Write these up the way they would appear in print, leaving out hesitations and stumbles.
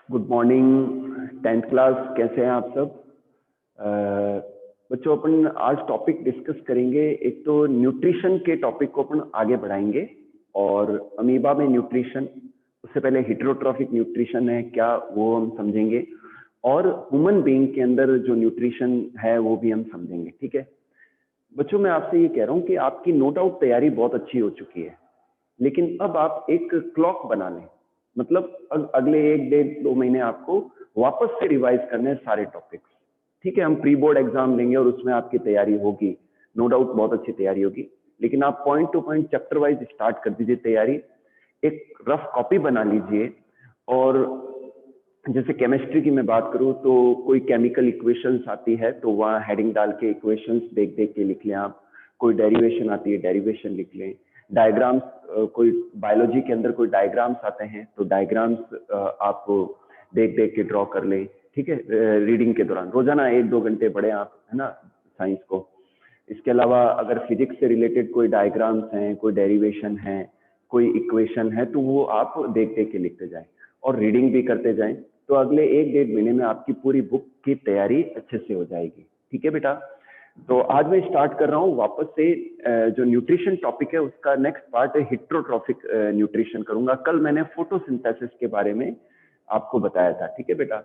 Good morning 10th class. कैसे हैं आप सब? बच्चों, अपन आज टॉपिक डिस्कस करेंगे। एक तो न्यूट्रिशन के टॉपिक को अपन आगे बढ़ाएंगे और अमीबा में न्यूट्रिशन, उससे पहले हिट्रोट्रॉफिक न्यूट्रिशन है क्या वो हम समझेंगे, और ह्यूमन बीइंग के अंदर जो न्यूट्रिशन है वो भी हम समझेंगे। ठीक है बच्चों, मैं आपसे ये कह रहा हूँ कि आपकी नो डाउट तैयारी बहुत अच्छी हो चुकी है, लेकिन अब आप एक क्लॉक बना लें। मतलब अगले 1-1.5-2 महीने आपको वापस से रिवाइज करने हैं सारे टॉपिक्स। ठीक है, हम प्री बोर्ड एग्जाम लेंगे और उसमें आपकी तैयारी होगी, नो डाउट बहुत अच्छी तैयारी होगी, लेकिन आप point two point chapter wise start कर दीजिए तैयारी। एक रफ कॉपी बना लीजिए, और जैसे केमिस्ट्री की मैं बात करूं तो कोई केमिकल इक्वेशंस आती है तो वहाँ हेडिंग डाल के इक्वेशंस देख देख के लिख लें आप। कोई डेरिवेशन आती है, डेरिवेशन लिख लें। डायग्राम्स, कोई बायोलॉजी के अंदर कोई डायग्राम्स आते हैं तो डायग्राम्स आप देख देख के ड्रॉ कर लें। ठीक है, रीडिंग के दौरान रोजाना 1-2 घंटे पढ़ें आप, है ना, साइंस को। इसके अलावा अगर फिजिक्स से रिलेटेड कोई डायग्राम्स हैं, कोई डेरिवेशन है, कोई इक्वेशन है, तो वो आप देख देख के लिखते जाएं और रीडिंग भी करते जाएं। तो अगले 1-1.5 महीने में आपकी पूरी बुक की तैयारी अच्छे से हो जाएगी। ठीक है बेटा, तो आज मैं स्टार्ट कर रहा हूँ वापस से। जो न्यूट्रिशन टॉपिक है उसका नेक्स्ट पार्ट है हिट्रोट्रॉफिक न्यूट्रिशन करूंगा। कल मैंने फोटोसिंथेसिस के बारे में आपको बताया था। ठीक है बेटा।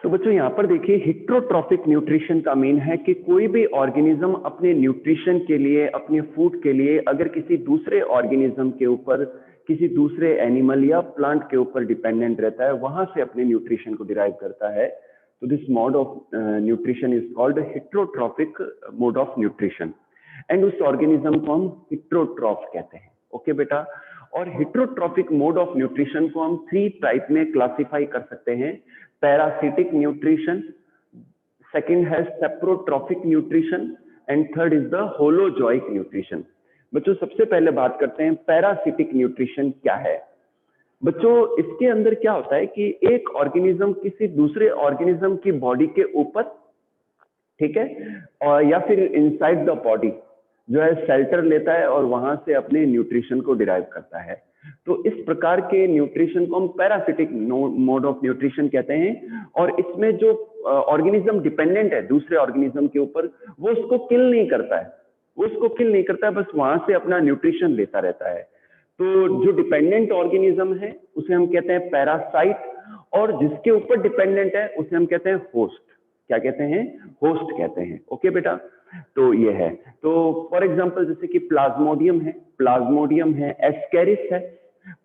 तो बच्चों यहाँ पर देखिए, हिट्रोट्रॉफिक न्यूट्रिशन का मीन है कि कोई भी ऑर्गेनिज्म अपने न्यूट्रिशन के लिए, अपने फूड के लिए अगर किसी दूसरे ऑर्गेनिज्म के ऊपर, किसी दूसरे एनिमल या प्लांट के ऊपर डिपेंडेंट रहता है, वहां से अपने न्यूट्रिशन को डिराइव करता है, तो this mode of nutrition is called heterotrophic mode of nutrition. And उस ऑर्गेनिज्म को हम हिट्रोट्रॉफ कहते हैं। ओके बेटा, और हिट्रोट्रॉफिक मोड ऑफ न्यूट्रिशन को हम 3 टाइप में क्लासिफाई कर सकते हैं। पैरासिटिक न्यूट्रिशन, सेकंड है saprotrophic nutrition, and third is the holozoic nutrition. बच्चों सबसे पहले बात करते हैं पैरासिटिक न्यूट्रिशन क्या है। बच्चों इसके अंदर क्या होता है कि एक ऑर्गेनिज्म किसी दूसरे ऑर्गेनिज्म की बॉडी के ऊपर, ठीक है, और या फिर इनसाइड द बॉडी जो है शेल्टर लेता है और वहां से अपने न्यूट्रिशन को डिराइव करता है। तो इस प्रकार के न्यूट्रिशन को हम पैरासिटिक मोड ऑफ न्यूट्रिशन कहते हैं। और इसमें जो ऑर्गेनिज्म डिपेंडेंट है दूसरे ऑर्गेनिज्म के ऊपर, वो उसको किल नहीं करता है, वो उसको किल नहीं करता है, बस वहां से अपना न्यूट्रिशन लेता रहता है। तो जो डिपेंडेंट ऑर्गेनिज्म है उसे हम कहते हैं पैरासाइट, और जिसके ऊपर डिपेंडेंट है उसे हम कहते हैं होस्ट। क्या कहते हैं? होस्ट कहते हैं। ओके बेटा, तो ये है। तो फॉर एग्जांपल जैसे कि प्लाज्मोडियम है, प्लाज्मोडियम है, एस्केरिस है।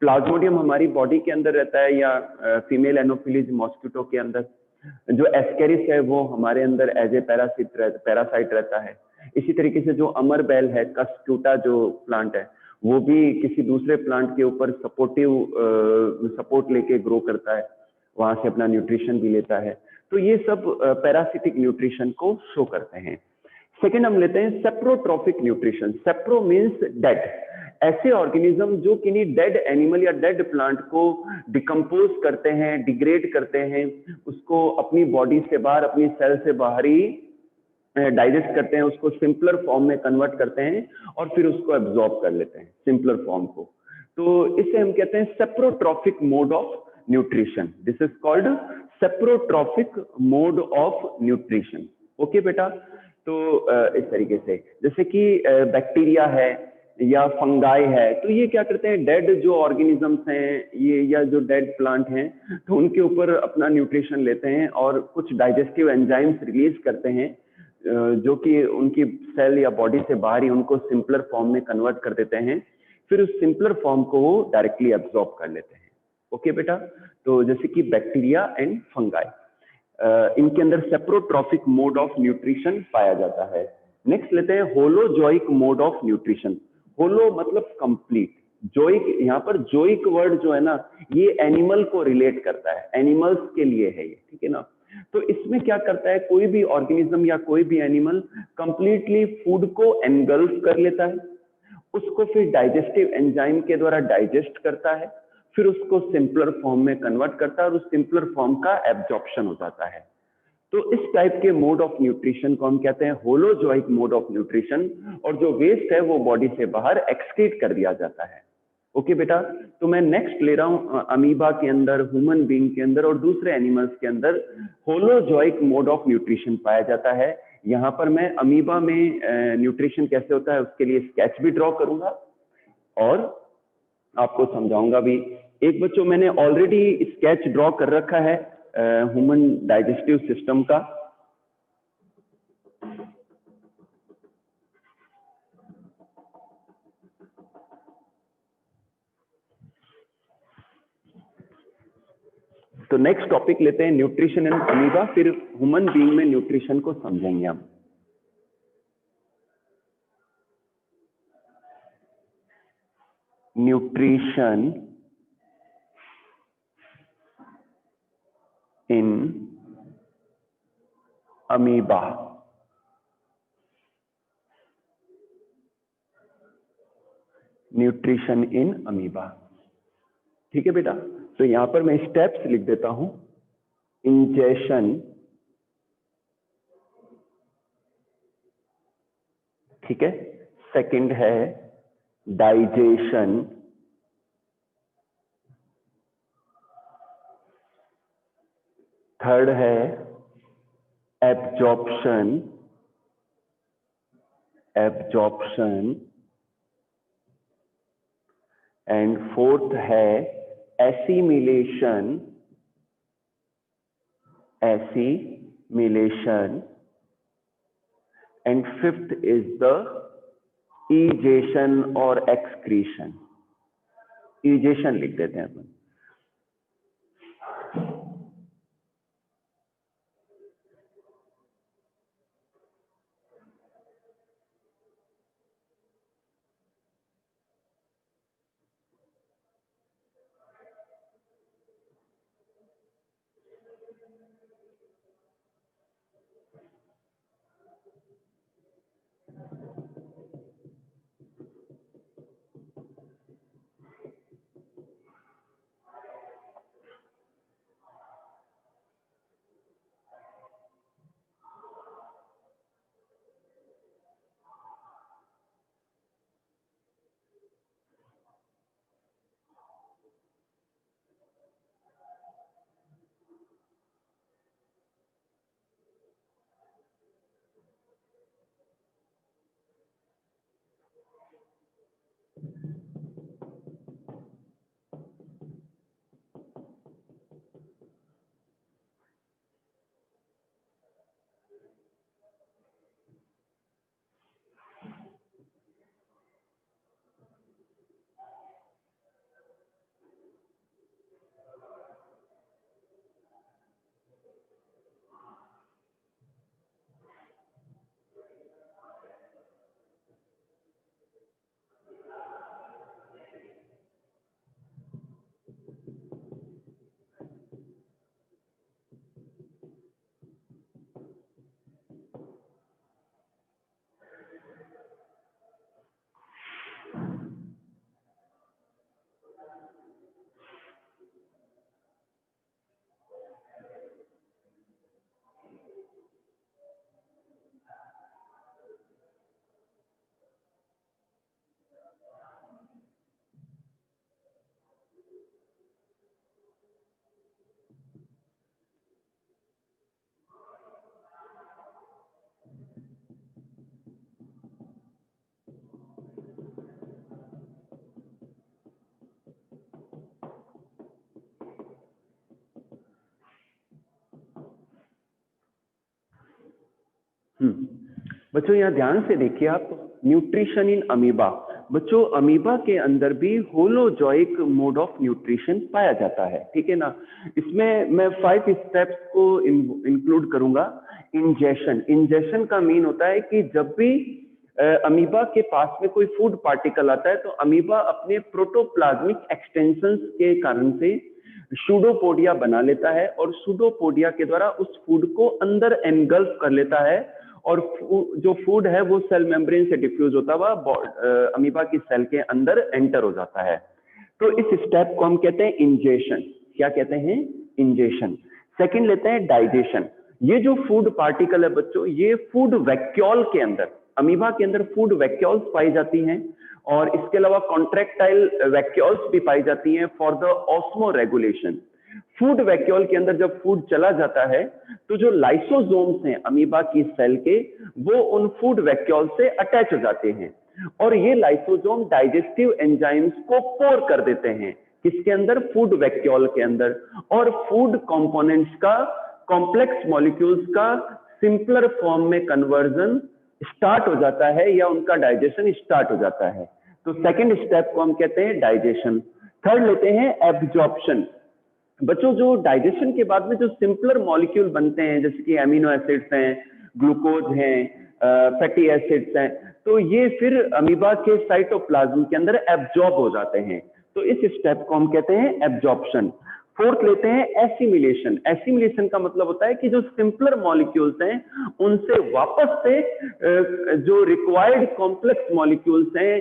प्लाज्मोडियम हमारी बॉडी के अंदर रहता है, या फीमेल एनोफिलीज मॉस्किटो के अंदर। जो एस्केरिस है वो हमारे अंदर एज ए पैरासाइट रहता है। इसी तरीके से जो अमरबेल है, कस्क्यूटा जो प्लांट है, वो भी किसी दूसरे प्लांट के ऊपर सपोर्ट लेके ग्रो करता है, वहां से अपना न्यूट्रिशन भी लेता है। तो ये सब पैरासिटिक न्यूट्रिशन को शो करते हैं। सेकंड हम लेते हैं सेप्रोट्रॉफिक न्यूट्रिशन। सेप्रो means dead. ऐसे ऑर्गेनिज्म जो किन्हीं डेड एनिमल या डेड प्लांट को डिकम्पोज करते हैं, डिग्रेड करते हैं, उसको अपनी बॉडी से बाहर, अपनी सेल से बाहर ही डाइजेस्ट करते हैं, उसको सिंपलर फॉर्म में कन्वर्ट करते हैं और फिर उसको एब्जॉर्ब कर लेते हैं सिंपलर फॉर्म को। तो इसे हम कहते हैं saprotrophic mode of nutrition. This is called saprotrophic mode of nutrition. Okay बेटा, तो इस तरीके से जैसे कि बैक्टीरिया है या फंगाई है, तो ये क्या करते हैं, डेड जो ऑर्गेनिजम्स हैं ये या जो डेड प्लांट हैं, तो उनके ऊपर अपना न्यूट्रिशन लेते हैं और कुछ डाइजेस्टिव एंजाइम्स रिलीज करते हैं जो कि उनकी सेल या बॉडी से बाहर ही उनको सिंपलर फॉर्म में कन्वर्ट कर देते हैं, फिर उस सिंपलर फॉर्म को वो डायरेक्टली एब्जॉर्ब कर लेते हैं। ओके बेटा, तो जैसे कि बैक्टीरिया एंड फंगाई, इनके अंदर सेप्रोट्रॉफिक मोड ऑफ न्यूट्रिशन पाया जाता है। नेक्स्ट लेते हैं होलोजोइक मोड ऑफ न्यूट्रिशन। होलो मतलब कंप्लीट, जोइक, यहाँ पर जोइक वर्ड जो है ना, ये एनिमल को रिलेट करता है, एनिमल्स के लिए है ये, ठीक है ना। तो इसमें क्या करता है, कोई भी ऑर्गेनिज्म या कोई भी एनिमल कंप्लीटली फूड को एनगल्फ कर लेता है, उसको फिर डाइजेस्टिव एंजाइम के द्वारा डाइजेस्ट करता है, फिर उसको सिंपलर फॉर्म में कन्वर्ट करता है और उस सिंपलर फॉर्म का एब्जॉर्प्शन हो जाता है। तो इस टाइप के मोड ऑफ न्यूट्रिशन को हम कहते हैं होलोजोइक मोड ऑफ न्यूट्रिशन, और जो वेस्ट है वो बॉडी से बाहर एक्सक्रीट कर दिया जाता है। ओके बेटा, तो मैं नेक्स्ट ले रहा हूं अमीबा के अंदर, ह्यूमन बीइंग के अंदर और दूसरे एनिमल्स के अंदर होलोजोइक मोड ऑफ न्यूट्रिशन पाया जाता है। यहाँ पर मैं अमीबा में न्यूट्रिशन कैसे होता है उसके लिए स्केच भी ड्रॉ करूंगा और आपको समझाऊंगा भी। एक बच्चों मैंने ऑलरेडी स्केच ड्रॉ कर रखा है ह्यूमन डाइजेस्टिव सिस्टम का। तो नेक्स्ट टॉपिक लेते हैं न्यूट्रिशन इन अमीबा, फिर ह्यूमन बीइंग में न्यूट्रिशन को समझेंगे हम। Nutrition in amoeba. Nutrition in amoeba, ठीक है बेटा। तो यहां पर मैं स्टेप्स लिख देता हूं। इंजेशन, ठीक है। सेकंड है डाइजेशन, थर्ड है एब्जॉर्प्शन, एब्जॉर्प्शन, एंड फोर्थ है assimilation, assimilation, and fifth is the ईजेशन और एक्सक्रीशन। ईजेशन लिख देते हैं अपन। बच्चों यहाँ ध्यान से देखिए आप, न्यूट्रिशन इन अमीबा। बच्चों अमीबा के अंदर भी होलोजोइक मोड ऑफ न्यूट्रिशन पाया जाता है, ठीक है ना। इसमें मैं 5 स्टेप्स को इंक्लूड करूंगा। इंजेशन, इंजेशन का मीन होता है कि जब भी अमीबा के पास में कोई फूड पार्टिकल आता है तो अमीबा अपने प्रोटोप्लाज्मिक एक्सटेंशंस के कारण से सूडोपोडिया बना लेता है और सूडोपोडिया के द्वारा उस फूड को अंदर एनगल्फ कर लेता है और जो फूड है वो सेल मेम्ब्रेन से डिफ्यूज होता हुआ अमीबा की सेल के अंदर एंटर हो जाता है। तो इस स्टेप को हम कहते हैं इंजेशन। क्या कहते हैं? इंजेशन। सेकंड लेते हैं डाइजेशन। ये जो फूड पार्टिकल है बच्चों, ये फूड वैक्यूल के अंदर, अमीबा के अंदर फूड वैक्यूल्स पाई जाती हैं और इसके अलावा कॉन्ट्रैक्टाइल वैक्यूल्स भी पाई जाती हैं for the osmo regulation. Food vacuole के अंदर जब फूड चला जाता है तो जो लाइसोसोम्स हैं अमीबा की सेल के, वो उन फूड वैक्यूल से अटैच हो जाते हैं और ये लाइसोसोम डाइजेस्टिव एंजाइम्स को पोर कर देते हैं। किसके अंदर? फूड वैक्यूल के अंदर। और फूड कंपोनेंट्स का, कॉम्प्लेक्स मॉलिक्यूल्स का सिंपलर फॉर्म में कन्वर्जन स्टार्ट हो जाता है या उनका डाइजेशन स्टार्ट हो जाता है। तो सेकंड स्टेप को हम कहते हैं डाइजेशन। थर्ड लेते हैं एब्जॉर्प्शन। बच्चों जो डाइजेशन के बाद में जो सिंपलर मॉलिक्यूल बनते हैं जैसे कि एमिनो एसिड्स हैं, ग्लूकोज हैं, फैटी एसिड्स हैं, तो ये फिर अमीबा के साइटोप्लाज्म के अंदर एब्जॉर्ब हो जाते हैं। तो इस स्टेप को हम कहते हैं एब्जॉर्प्शन। फोर्थ लेते हैं एसिमिलेशन। एसिमिलेशन का मतलब होता है कि जो सिंपलर मॉलिक्यूल्स हैं उनसे वापस से जो रिक्वायर्ड कॉम्प्लेक्स मॉलिक्यूल्स हैं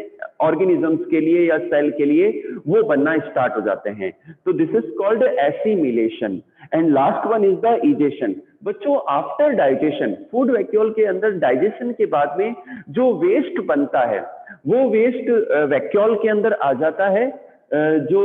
ऑर्गेनिजम्स के लिए या सेल के लिए, वो बनना स्टार्ट हो जाते हैं। तो this is called assimilation. And last one is the egestion. बच्चों आफ्टर डाइजेशन, फूड वैक्यूल के अंदर डाइजेशन के बाद में जो वेस्ट बनता है वो वेस्ट वैक्यूल के अंदर आ जाता है, जो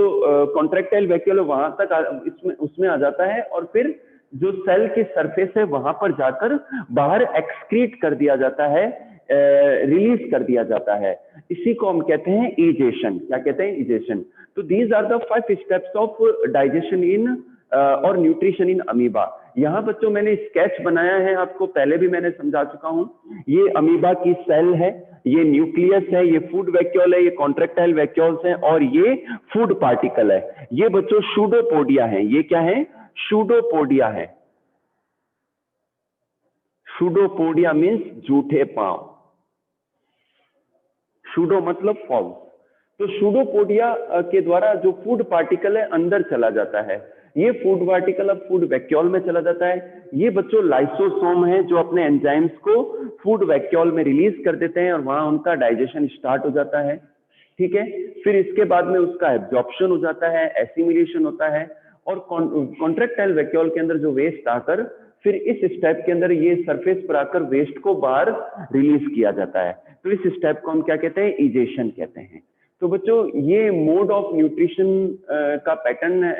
कॉन्ट्रैक्टाइल वैक्यूल वहां तक इसमें उसमें आ जाता है और फिर जो सेल की सरफेस है वहां पर जाकर बाहर एक्सक्रीट कर दिया जाता है, रिलीज कर दिया जाता है। इसी को हम कहते हैं इजेशन। क्या कहते हैं? इजेशन। तो these are the 5 steps of digestion in और न्यूट्रिशन इन अमीबा। यहाँ बच्चों मैंने स्केच बनाया है, आपको पहले भी मैंने समझा चुका हूं। ये अमीबा की सेल है, ये न्यूक्लियस है, ये फूड वैक्यूल है, ये कॉन्ट्रैक्टाइल वैक्यूल्स हैं और ये फूड पार्टिकल है। ये बच्चों सूडोपोडिया है। ये क्या है? सूडोपोडिया है। सूडोपोडिया मीन्स झूठे पांव। सूडो मतलब फॉल्स। तो सूडोपोडिया के द्वारा जो फूड पार्टिकल है अंदर चला जाता है। ये फूड पार्टिकल अब फूड वैक्यूल में चला जाता है। ये बच्चों लाइसोसोम है जो अपने एंजाइम्स को फूड वैक्यूल में रिलीज कर देते हैं और वहां उनका डाइजेशन स्टार्ट हो जाता है। ठीक है, फिर इसके बाद में उसका एब्जॉर्प्शन हो जाता है, एसिमिलेशन होता है और कॉन्ट्रैक्टाइल वैक्यूल के अंदर जो वेस्ट आकर फिर इस स्टेप के अंदर ये सरफेस पर आकर वेस्ट को बाहर रिलीज किया जाता है। तो इस स्टेप को हम क्या कहते हैं? इजेशन कहते हैं। तो बच्चों ये मोड ऑफ न्यूट्रिशन का pattern,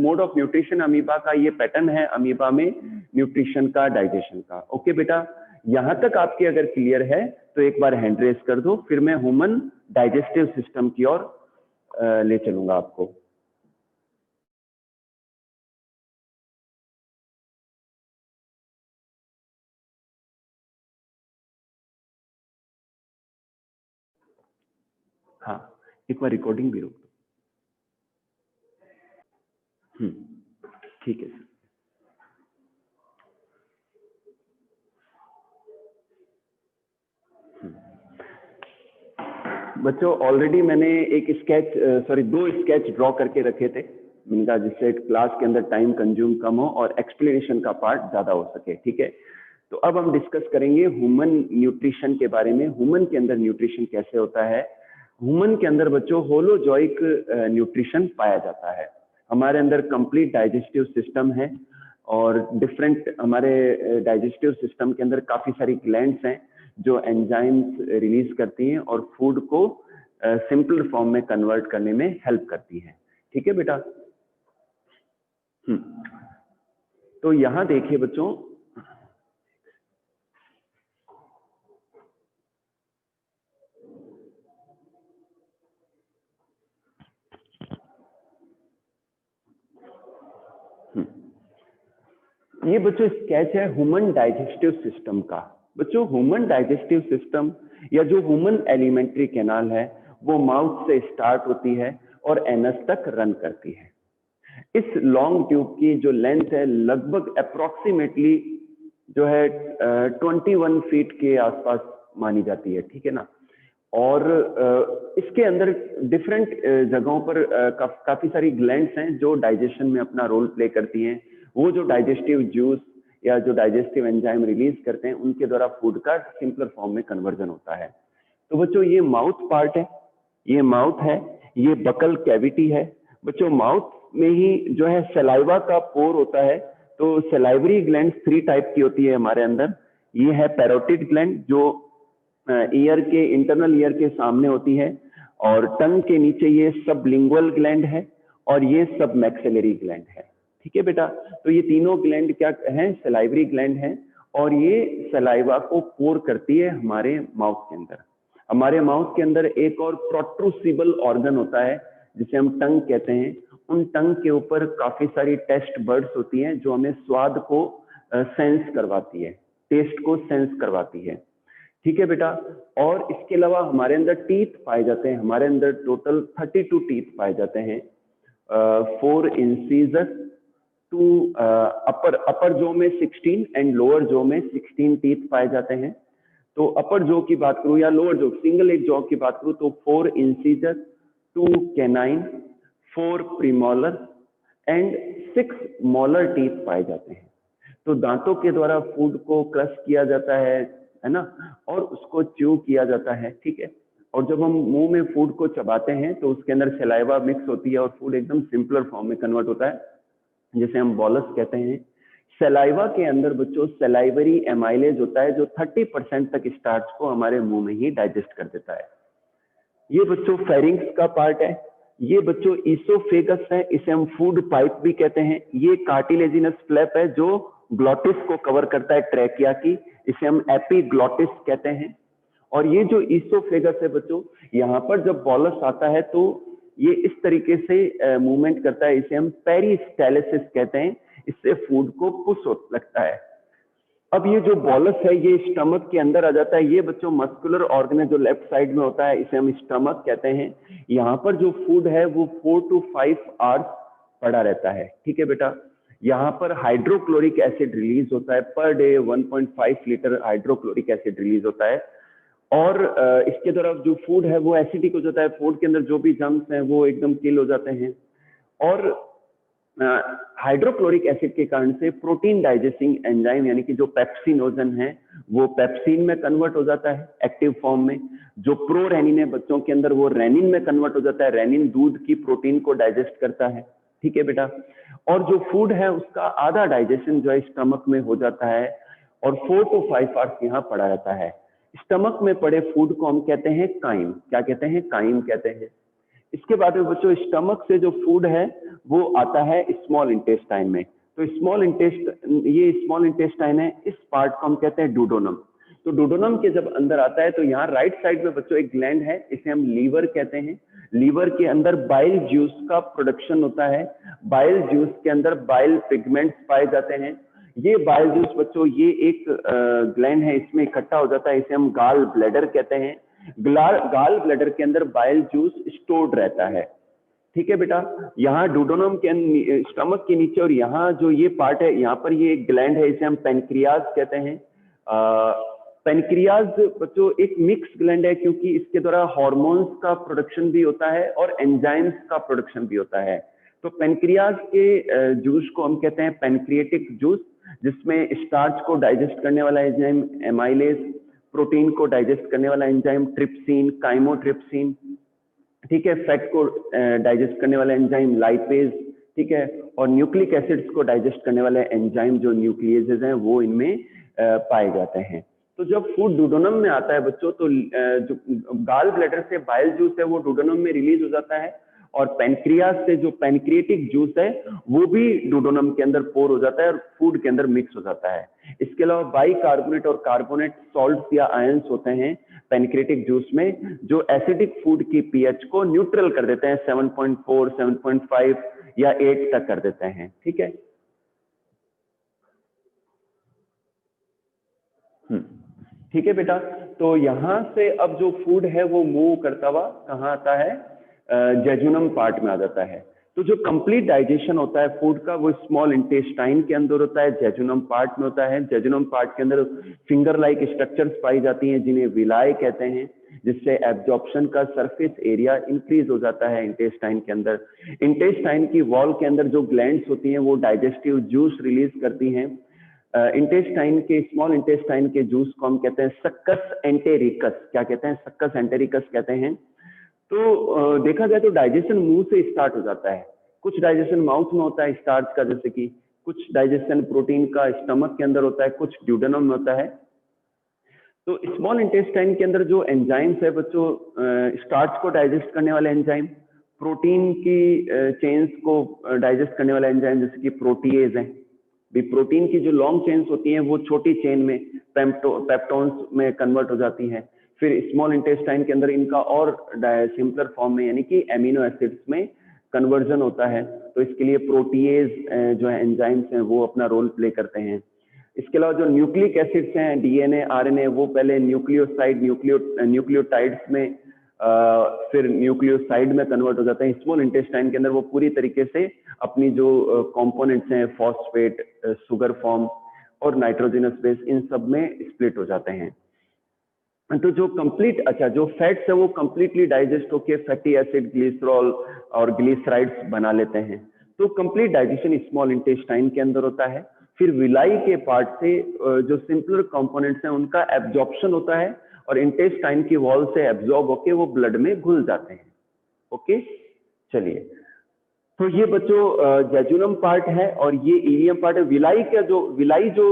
mode of nutrition amoeba का ये पैटर्न है अमीबा में न्यूट्रिशन का, डाइजेशन का। ओके बेटा, यहां तक आपके अगर क्लियर है तो एक बार हैंड रेस कर दो, फिर मैं ह्यूमन डाइजेस्टिव सिस्टम की ओर ले चलूंगा आपको। हाँ, एक बार रिकॉर्डिंग भी रोक दो। ठीक है सर। बच्चों ऑलरेडी मैंने एक स्केच, सॉरी 2 स्केच ड्रॉ करके रखे थे जिनका, जिससे क्लास के अंदर टाइम कंज्यूम कम हो और एक्सप्लेनेशन का पार्ट ज्यादा हो सके। ठीक है, तो अब हम डिस्कस करेंगे ह्यूमन न्यूट्रिशन के बारे में। ह्यूमन के अंदर न्यूट्रिशन कैसे होता है। ह्यूमन के अंदर बच्चों होलोजोइक न्यूट्रिशन पाया जाता है। हमारे अंदर कंप्लीट डाइजेस्टिव सिस्टम है और डिफरेंट हमारे डाइजेस्टिव सिस्टम के अंदर काफी सारी ग्लैंड्स हैं जो एंजाइम्स रिलीज करती हैं और फूड को सिंपल फॉर्म में कन्वर्ट करने में हेल्प करती हैं। ठीक है बेटा। तो यहां देखिए बच्चों, ये बच्चों स्केच है ह्यूमन डाइजेस्टिव सिस्टम का। बच्चों ह्यूमन डाइजेस्टिव सिस्टम या जो ह्यूमन एलिमेंट्री कैनाल है वो माउथ से स्टार्ट होती है और एनस तक रन करती है। इस लॉन्ग ट्यूब की जो लेंथ है लगभग अप्रोक्सीमेटली जो है 21 फीट के आसपास मानी जाती है, ठीक है ना। और इसके अंदर डिफरेंट जगहों पर काफी सारी ग्लैंड्स हैं जो डाइजेशन में अपना रोल प्ले करती हैं। वो जो डाइजेस्टिव जूस या जो डाइजेस्टिव एंजाइम रिलीज करते हैं उनके द्वारा फूड का सिंपलर फॉर्म में कन्वर्जन होता है। तो बच्चों ये माउथ पार्ट है, ये माउथ है, ये बकल कैविटी है। बच्चों माउथ में ही जो है सलाइवा का पोर होता है। तो सलाइवरी ग्लैंड 3 टाइप की होती है हमारे अंदर। ये है पैरोटिड ग्लैंड जो ईयर के इंटरनल ईयर के सामने होती है, और टंग के नीचे ये सबलिंगुअल ग्लैंड है, और ये सब मैक्सिलरी ग्लैंड है, ठीक है बेटा। तो ये तीनों ग्लैंड क्या हैं, सलाइवरी ग्लैंड हैं, और ये सलाइवा को पोर करती है हमारे माउथ के अंदर। हमारे माउथ के अंदर एक और प्रोट्रूसिबल ऑर्गन होता है जिसे हम टंग कहते हैं। उन टंग के ऊपर काफी सारी टेस्ट बर्ड्स होती हैं जो हमें स्वाद को सेंस करवाती है, टेस्ट को सेंस करवाती है, ठीक है बेटा। और इसके अलावा हमारे अंदर टीथ पाए जाते हैं। हमारे अंदर टोटल 32 टीथ पाए जाते हैं। 4 इंसीजर टू अपर जो में 16 एंड लोअर जो में 16 टीथ पाए जाते हैं। तो अपर जॉ की बात करूं या लोअर जॉ, सिंगल एक जॉ की बात करूं तो 4 incisor, 2 canine, 4 premolar and 6 molar teeth पाए जाते हैं। तो दांतों के द्वारा फूड को क्रश किया जाता है ना, और उसको च्यू किया जाता है, ठीक है। और जब हम मुंह में फूड को चबाते हैं तो उसके अंदर सलाइवा मिक्स होती है और फूड एकदम सिंपलर फॉर्म में कन्वर्ट होता है, जिसे हम बॉलस कहते हैं। सलाइवा के अंदर बच्चों सलाइवरी एमाइलेज होता है जो 30% तक स्टार्च को हमारे मुंह में ही डाइजेस्ट कर देता है। ये बच्चों फेरिंग्स का पार्ट है। ये बच्चों ईसोफेगस है, इसे हम फूड पाइप भी कहते हैं। ये कार्टिलेजिनस फ्लैप है जो ग्लॉटिस को कवर करता है ट्रैकिया की, इसे हम एपिग्लॉटिस कहते हैं। और ये जो ईसोफेगस है बच्चों, यहाँ पर जब बॉलस आता है तो ये इस तरीके से मूवमेंट करता है, इसे हम पेरिस्टालिसिस कहते हैं। इससे फूड को पुश लगता है। अब ये जो बॉलस है ये स्टमक के अंदर आ जाता है। ये बच्चों मस्कुलर ऑर्गन है जो लेफ्ट साइड में होता है, इसे हम स्टमक कहते हैं। यहाँ पर जो फूड है वो 4 to 5 आवर्स पड़ा रहता है, ठीक है बेटा। यहाँ पर हाइड्रोक्लोरिक एसिड रिलीज होता है, per day 1.5 litre hydrochloric acid release होता है। और इसके द्वारा जो फूड है वो एसिडिक हो जाता है, फूड के अंदर जो भी जम्स हैं वो एकदम किल हो जाते हैं। और हाइड्रोक्लोरिक एसिड के कारण से प्रोटीन डाइजेस्टिंग एंजाइम यानी कि जो पेप्सिनोजन है वो पेप्सिन में कन्वर्ट हो जाता है एक्टिव फॉर्म में। जो प्रोरेनिन है बच्चों के अंदर वो रेनिन में कन्वर्ट हो जाता है। रेनिन दूध की प्रोटीन को डाइजेस्ट करता है, ठीक है बेटा। और जो फूड है उसका आधा डाइजेशन जो है स्टमक में हो जाता है और 4 to 5 आवर्स यहाँ पड़ा रहता है। स्टमक में पड़े फूड को हम कहते हैं काइम। क्या कहते हैं? काइम कहते हैं। इसके बाद में बच्चों स्टमक से जो फूड है वो आता है स्मॉल इंटेस्टाइन में। तो ये स्मॉल इंटेस्टाइन है, इस पार्ट को हम कहते हैं डूडोनम। तो डूडोनम के जब अंदर आता है तो यहाँ राइट साइड में बच्चों एक ग्लैंड है, इसे हम लीवर कहते हैं। लीवर के अंदर बाइल जूस का प्रोडक्शन होता है। बाइल जूस के अंदर बाइल पिगमेंट्स पाए जाते हैं। ये बाइल जूस बच्चों ये एक ग्लैंड है, इसमें इकट्ठा हो जाता है, इसे हम गाल ब्लैडर कहते हैं। गाल ब्लैडर के अंदर बाइल जूस स्टोर्ड रहता है, ठीक है बेटा। यहाँ डूडोनम के स्टमक के नीचे और यहाँ जो ये पार्ट है यहाँ पर ये एक ग्लैंड है, इसे हम पेनक्रियाज कहते हैं। पेनक्रियाज बच्चों एक मिक्स ग्लैंड है क्योंकि इसके द्वारा हार्मोन्स का प्रोडक्शन भी होता है और एंजाइम्स का प्रोडक्शन भी होता है। तो पेनक्रियाज के जूस को हम कहते हैं पेनक्रिएटिक जूस, जिसमें स्टार्च को डाइजेस्ट करने वाला एंजाइम एमाइलेज, प्रोटीन को डाइजेस्ट करने वाला एंजाइम ट्रिप्सिन, काइमोट्रिप्सिन, ठीक है, फैट को डाइजेस्ट करने वाला एंजाइम लाइपेज, ठीक है, और न्यूक्लिक एसिड्स को डाइजेस्ट करने वाले एंजाइम जो न्यूक्लियेजेस हैं वो इनमें पाए जाते हैं। तो जब फूड डूडोनम में आता है बच्चों तो जो गाल ब्लैडर से बाइल जूस है वो डूडोनम में रिलीज हो जाता है और पेनक्रियाज से जो पेनक्रिएटिक जूस है वो भी डूडोनम के अंदर पोर हो जाता है और फूड के अंदर मिक्स हो जाता है। इसके अलावा बाइकार्बोनेट और कार्बोनेट सॉल्ट्स या आयंस होते हैं पेनक्रिएटिक जूस में जो एसिडिक फूड की पीएच को न्यूट्रल कर देते हैं, 7.4, 7.5 या 8 तक कर देते हैं, ठीक है। ठीक है बेटा। तो यहाँ से अब जो फूड है वो मूव करता हुआ कहाँ आता है, जेजुनम पार्ट में आ जाता है। तो जो कंप्लीट डाइजेशन होता है फूड का वो स्मॉल इंटेस्टाइन के अंदर होता है, जेजुनम पार्ट में होता है। जेजुनम पार्ट के अंदर फिंगर लाइक स्ट्रक्चर्स पाई जाती हैं जिन्हें विलाय कहते हैं, जिससे एब्जॉर्प्शन का सरफेस एरिया इंक्रीज हो जाता है इंटेस्टाइन के अंदर। इंटेस्टाइन की वॉल के अंदर जो ग्लैंड्स होती हैं वो डाइजेस्टिव जूस रिलीज करती हैं। इंटेस्टाइन के, स्मॉल इंटेस्टाइन के जूस को हम कहते हैं सक्कस एंटेरिकस। क्या कहते हैं? सक्कस एंटेरिकस कहते हैं। तो देखा जाए तो डाइजेशन मुंह से स्टार्ट हो जाता है। कुछ डाइजेशन माउथ में होता है स्टार्च का, जैसे कि कुछ डाइजेशन प्रोटीन का स्टमक के अंदर होता है, कुछ ड्यूडेनम में होता है। तो स्मॉल इंटेस्टाइन के अंदर जो एंजाइम्स है बच्चों, स्टार्च को डाइजेस्ट करने वाले एंजाइम, प्रोटीन की चेन्स को डाइजेस्ट करने वाले एंजाइम जैसे कि प्रोटीएज हैं। भी प्रोटीन की जो लॉन्ग चेन्स होती हैं वो छोटी चेन में पेप्टोन्स में कन्वर्ट हो जाती हैं। फिर स्मॉल इंटेस्टाइन के अंदर इनका और सिंपलर फॉर्म में यानी कि एमिनो एसिड्स में कन्वर्जन होता है। तो इसके लिए प्रोटीएज जो है एंजाइम्स हैं वो अपना रोल प्ले करते हैं। इसके अलावा जो न्यूक्लिक एसिड्स हैं, डीएनए, आरएनए, वो पहले न्यूक्लियोसाइड न्यूक्लियोटाइड्स में फिर न्यूक्लियोसाइड में कन्वर्ट हो जाते हैं। स्मॉल इंटेस्टाइन के अंदर वो पूरी तरीके से अपनी जो कंपोनेंट्स हैं, फॉस्फेट, शुगर फॉर्म और नाइट्रोजनस बेस, इन सब में स्प्लिट हो जाते हैं। तो जो कंप्लीट, अच्छा, जो फैट्स है वो कंप्लीटली डाइजेस्ट होके फैटी एसिड, ग्लिसरॉल और ग्लिसराइड्स बना लेते हैं। तो कंप्लीट डाइजेशन स्मॉल इंटेस्टाइन के अंदर होता है। फिर विलाई के पार्ट से जो सिंपलर कंपोनेंट्स हैं उनका एब्जॉर्प्शन होता है और इंटेस्टाइन की वॉल से एब्जॉर्ब होके वो ब्लड में घुल जाते हैं। ओके, चलिए। तो ये बच्चों जेजुनम पार्ट है और ये इलियम पार्ट है। विलाई जो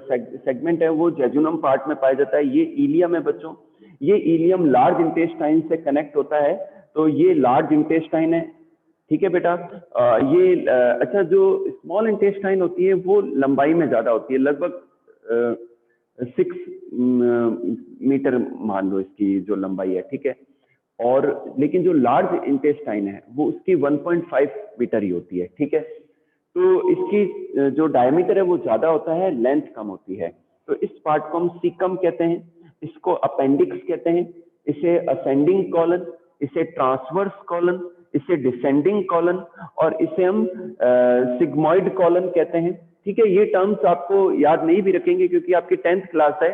सेगमेंट है वो जेजुनम पार्ट में पाया जाता है। ये इलियम है बच्चों। ये इलियम लार्ज इंटेस्टाइन से कनेक्ट होता है। तो ये लार्ज इंटेस्टाइन है, ठीक है बेटा। अच्छा, जो स्मॉल इंटेस्टाइन होती है वो लंबाई में ज्यादा होती है, लगभग 6 मीटर मान लो इसकी जो लंबाई है, ठीक है। और लेकिन जो लार्ज इंटेस्टाइन है वो उसकी 1.5 मीटर ही होती है, ठीक है। तो इसकी जो डायमीटर है वो ज्यादा होता है, लेंथ कम होती है। तो इस पार्ट को हम सीकम कहते हैं, इसको अपेंडिक्स कहते हैं, इसे असेंडिंग कॉलन, इसे ट्रांसवर्स कॉलन, इसे डिसेंडिंग कॉलन और इसे हम सिग्मॉइड कॉलन कहते हैं, ठीक है। ये टर्म्स आपको याद नहीं भी रखेंगे क्योंकि आपकी 10th क्लास है,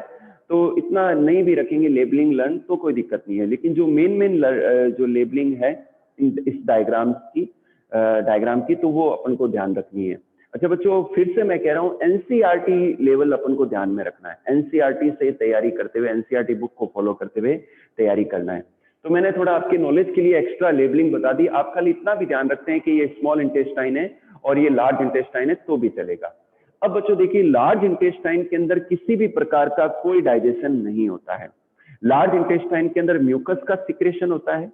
तो इतना नहीं भी रखेंगे लेबलिंग लर्न तो कोई दिक्कत नहीं है। लेकिन जो मेन जो लेबलिंग है इस डायग्राम की तो वो अपन को ध्यान रखनी है। अच्छा बच्चों, फिर से मैं कह रहा हूँ एनसीईआरटी लेवल अपन को ध्यान में रखना है। एनसीईआरटी से तैयारी करते हुए, एनसीईआरटी बुक को फॉलो करते हुए तैयारी करना है। तो मैंने थोड़ा आपके नॉलेज के लिए एक्स्ट्रा लेबलिंग बता दी। आप खाली इतना भी ध्यान रखते हैं कि ये स्मॉल इंटेस्टाइन है और ये लार्ज इंटेस्टाइन है तो भी चलेगा। अब बच्चों देखिए, लार्ज इंटेस्टाइन के अंदर किसी भी प्रकार का कोई डाइजेशन नहीं होता है। लार्ज इंटेस्टाइन के अंदर म्यूकस का सिक्रेशन होता है।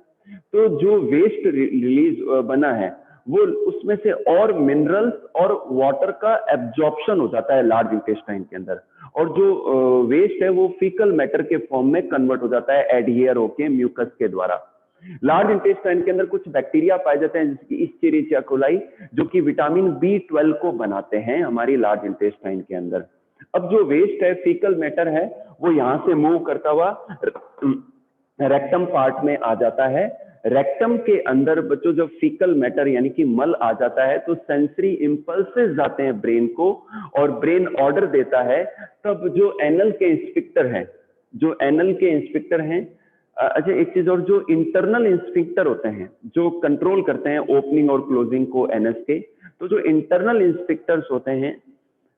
तो जो वेस्ट रिलीज बना है वो उसमें से और मिनरल्स और वाटर का एब्जॉर्प्शन हो जाता है लार्ज इंटेस्टाइन के अंदर, और जो वेस्ट है वो फीकल मैटर के फॉर्म में कन्वर्ट हो जाता है एडहियर होके म्यूकस के द्वारा। लार्ज इंटेस्टाइन के अंदर कुछ बैक्टीरिया पाए जाते हैं जैसे कि इस्चेरिचिया कोलाई, जो कि विटामिन B12 को बनाते हैं हमारी लार्ज इंटेस्टाइन के अंदर। अब जो वेस्ट है, फीकल मैटर है, वो यहां से मूव करता हुआ रेक्टम पार्ट में आ जाता है। रेक्टम के अंदर बच्चों जब फीकल मैटर यानी कि मल आ जाता है तो सेंसरी इंपल्सेस जाते हैं ब्रेन को और ब्रेन ऑर्डर देता है। तब जो एनल के इंस्पेक्टर हैं, अच्छा एक चीज और, जो इंटरनल इंस्पेक्टर होते हैं जो कंट्रोल करते हैं ओपनिंग और क्लोजिंग को एनएस के, तो जो इंटरनल इंस्पेक्टर्स होते हैं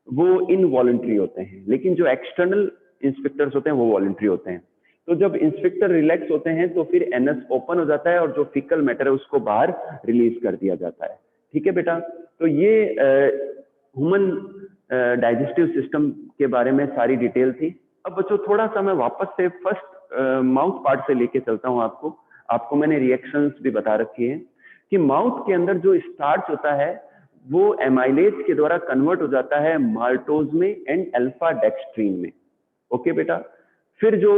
वो इनवॉलंटरी होते हैं, लेकिन जो एक्सटर्नल इंस्पेक्टर्स होते हैं वो वॉलंटरी होते हैं। तो जब इंस्पेक्टर रिलैक्स होते हैं तो फिर एनएस ओपन हो जाता है और जो फीकल मैटर है उसको बाहर रिलीज कर दिया जाता है, ठीक है बेटा। तो ये ह्यूमन डाइजेस्टिव सिस्टम के बारे में सारी डिटेल थी। अब बच्चों थोड़ा सा मैं वापस से फर्स्ट माउथ पार्ट से लेके चलता हूं आपको मैंने रिएक्शंस भी बता रखी है कि माउथ के अंदर जो स्टार्च होता है वो एमाइलेज के द्वारा कन्वर्ट हो जाता है माल्टोज में एंड अल्फा डेक्स्ट्रीन में। ओके बेटा। फिर जो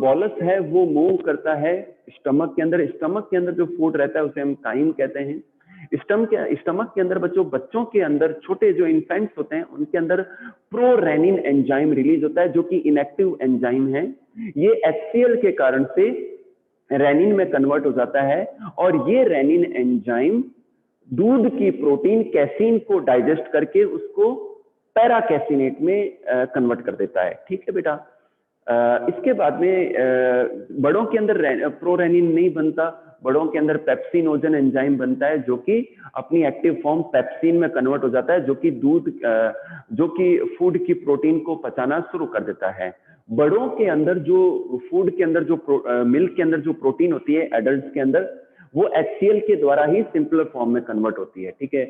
बॉलस है वो मूव करता है स्टमक के अंदर। स्टमक के अंदर जो फूड रहता है उसे हम काइम कहते हैं। स्टमक के अंदर बच्चों के अंदर, छोटे जो इन्फेंट्स होते हैं उनके अंदर प्रोरेनिन एंजाइम रिलीज होता है, जो कि इनएक्टिव एंजाइम है। ये एचसीएल के कारण से रेनिन में कन्वर्ट हो जाता है, और ये रेनिन एंजाइम दूध की प्रोटीन कैसीन को डाइजेस्ट करके उसको पैरा कैसीनेट में कन्वर्ट कर देता है। ठीक है बेटा। इसके बाद में बड़ों के अंदर प्रोरेनिन नहीं बनता, बड़ों के अंदर पेप्सिनोजन एंजाइम बनता है, जो कि अपनी एक्टिव फॉर्म पेप्सिन में कन्वर्ट हो जाता है, जो कि फूड की प्रोटीन को पचाना शुरू कर देता है। बड़ों के अंदर जो फूड के अंदर जो मिल्क के अंदर जो प्रोटीन होती है एडल्ट के अंदर, वो एचसीएल के द्वारा ही सिंपलर फॉर्म में कन्वर्ट होती है। ठीक है।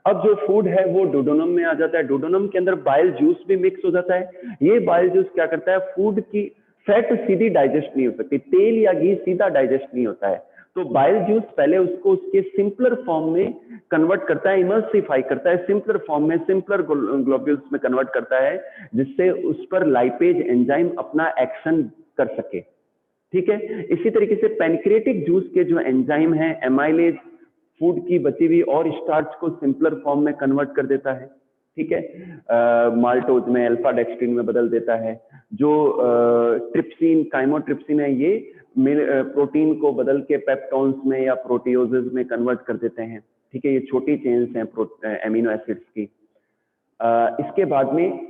अब जो फूड है वो डोडोनम में आ जाता है। डोडोनम के अंदर बाइल जूस भी मिक्स हो जाता है। ये बाइल जूस क्या करता है, फूड की फैट सीधी डाइजेस्ट नहीं हो सकती, तेल या घी सीधा डाइजेस्ट नहीं होता है, तो बाइल जूस पहले उसको उसके सिंपलर फॉर्म में कन्वर्ट करता है, इमल्सिफाई करता है, सिंपलर फॉर्म में, सिंपलर ग्लोब्यूल्स में कन्वर्ट करता है, जिससे उस पर लाइपेज एंजाइम अपना एक्शन कर सके। ठीक है। इसी तरीके से पैनक्रिएटिक जूस के जो एंजाइम है एमाइलेज, फूड की बची हुई और स्टार्च को सिंपलर फॉर्म में कन्वर्ट कर देता है। ठीक है। माल्टोज में अल्फा डेक्सट्रिन में बदल देता है। जो ट्रिप्सिन, काइमोट्रिप्सिन है, ये प्रोटीन को बदल के पेप्टोन्स में या प्रोटियोजेज में कन्वर्ट कर देते हैं। ठीक है। ये छोटी चेन्स हैं एमिनो एसिड्स की। इसके बाद में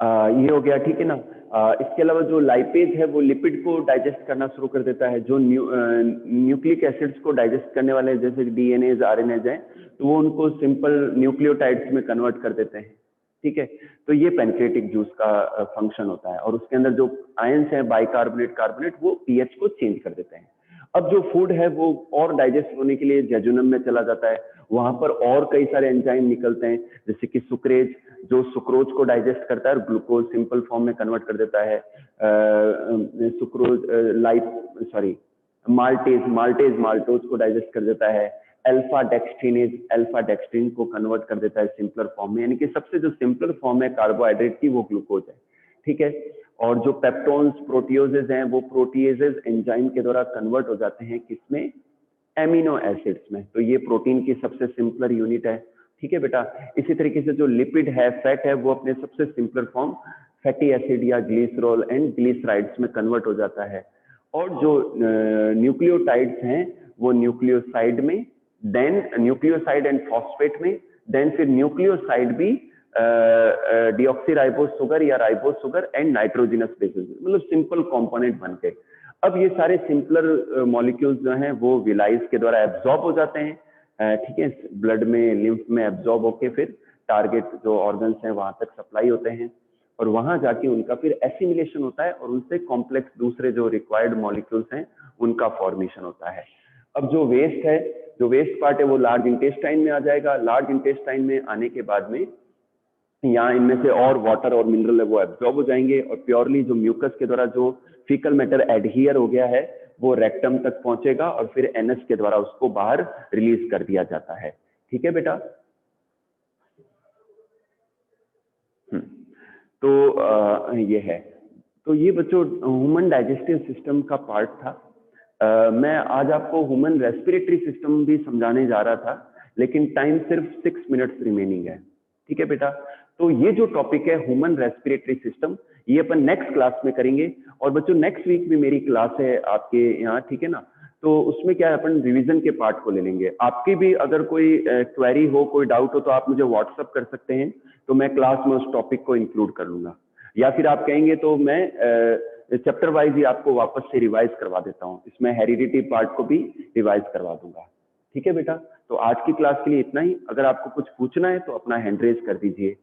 ये हो गया। ठीक है ना। इसके अलावा जो लाइपेज है वो लिपिड को डाइजेस्ट करना शुरू कर देता है। जो न्यूक्लिक एसिड्स को डाइजेस्ट करने वाले जैसे डीएनएज, आरएनएज हैं, तो वो उनको सिंपल न्यूक्लियोटाइड्स में कन्वर्ट कर देते हैं। ठीक है। तो ये पैनक्रिएटिक जूस का फंक्शन होता है, और उसके अंदर जो आयंस हैं बाइकार्बोनेट, कार्बोनेट, वो पीएच को चेंज कर देते हैं। अब जो फूड है वो और डाइजेस्ट होने के लिए जेजुनम में चला जाता है, वहां पर और कई सारे एंजाइम निकलते हैं, जैसे कि सुक्रेज, जो सुक्रोज को डाइजेस्ट करता है और ग्लूकोज सिंपल फॉर्म में कन्वर्ट कर देता है। सुक्रोज माल्टेज माल्टोज को डाइजेस्ट कर देता है। अल्फा डेक्सट्रिन को कन्वर्ट कर देता है सिंपलर फॉर्म में, यानी कि सबसे जो सिंपलर फॉर्म है कार्बोहाइड्रेट की वो ग्लूकोज है। ठीक है। और जो पेप्टोन्स, प्रोटियोजेज हैं, वो प्रोटीएजेज एंजाइम के द्वारा कन्वर्ट हो जाते हैं किसमें, एमिनो एसिड्स में। तो ये प्रोटीन की सबसे सिंपलर यूनिट है। ठीक है बेटा। इसी तरीके से जो लिपिड है, फैट है, वो अपने सबसे सिंपलर फॉर्म फैटी एसिड या ग्लिसरॉल एंड ग्लिसराइड्स में कन्वर्ट हो जाता है। और जो न्यूक्लियोटाइड्स हैं वो न्यूक्लियोसाइड में, देन न्यूक्लियोसाइड एंड फॉस्फेट में, देन फिर न्यूक्लियोसाइड भी डीऑक्सीराइबोस शुगर या ribose sugar and nitrogenous basis, मतलब सिंपल कंपोनेंट बन के। अब ये सारे सिंपलर मॉलिक्यूल्स जो हैं वो विलाइज के द्वारा एब्जॉर्ब हो जाते हैं। ठीक है। ब्लड में, लिम्फ में एब्जॉर्ब होके फिर टारगेट जो ऑर्गन्स हैं वहां तक सप्लाई होते हैं, और वहां जाके उनका फिर एसिमिलेशन होता है, और उनसे कॉम्प्लेक्स दूसरे जो रिक्वायर्ड मॉलिक्यूल्स हैं उनका फॉर्मेशन होता है। अब जो वेस्ट है, जो वेस्ट पार्ट है, वो लार्ज इंटेस्टाइन में आ जाएगा। लार्ज इंटेस्टाइन में आने के बाद में यहाँ इनमें से और वाटर और मिनरल है वो एब्जॉर्ब हो जाएंगे, और प्योरली जो म्यूकस के द्वारा जो फीकल मैटर एडहियर हो गया है वो रेक्टम तक पहुंचेगा, और फिर एनएस के द्वारा उसको बाहर रिलीज कर दिया जाता है। ठीक है बेटा। तो ये है। तो ये बच्चों ह्यूमन डाइजेस्टिव सिस्टम का पार्ट था। मैं आज आपको ह्यूमन रेस्पिरेटरी सिस्टम भी समझाने जा रहा था, लेकिन टाइम सिर्फ 6 मिनट्स रिमेनिंग है। ठीक है बेटा। तो ये जो टॉपिक है ह्यूमन रेस्पिरेटरी सिस्टम, ये अपन नेक्स्ट क्लास में करेंगे। और बच्चों नेक्स्ट वीक भी मेरी क्लास है आपके यहाँ। ठीक है ना। तो उसमें क्या है, अपन रिवीजन के पार्ट को ले लेंगे। आपकी भी अगर कोई क्वेरी हो, कोई डाउट हो, तो आप मुझे व्हाट्सअप कर सकते हैं, तो मैं क्लास में उस टॉपिक को इंक्लूड कर लूंगा। या फिर आप कहेंगे तो मैं चैप्टर वाइज ही आपको वापस से रिवाइज करवा देता हूँ, इसमें हेरिडिटी पार्ट को भी रिवाइज करवा दूंगा। ठीक है बेटा। तो आज की क्लास के लिए इतना ही। अगर आपको कुछ पूछना है तो अपना हैंड रेज कर दीजिए।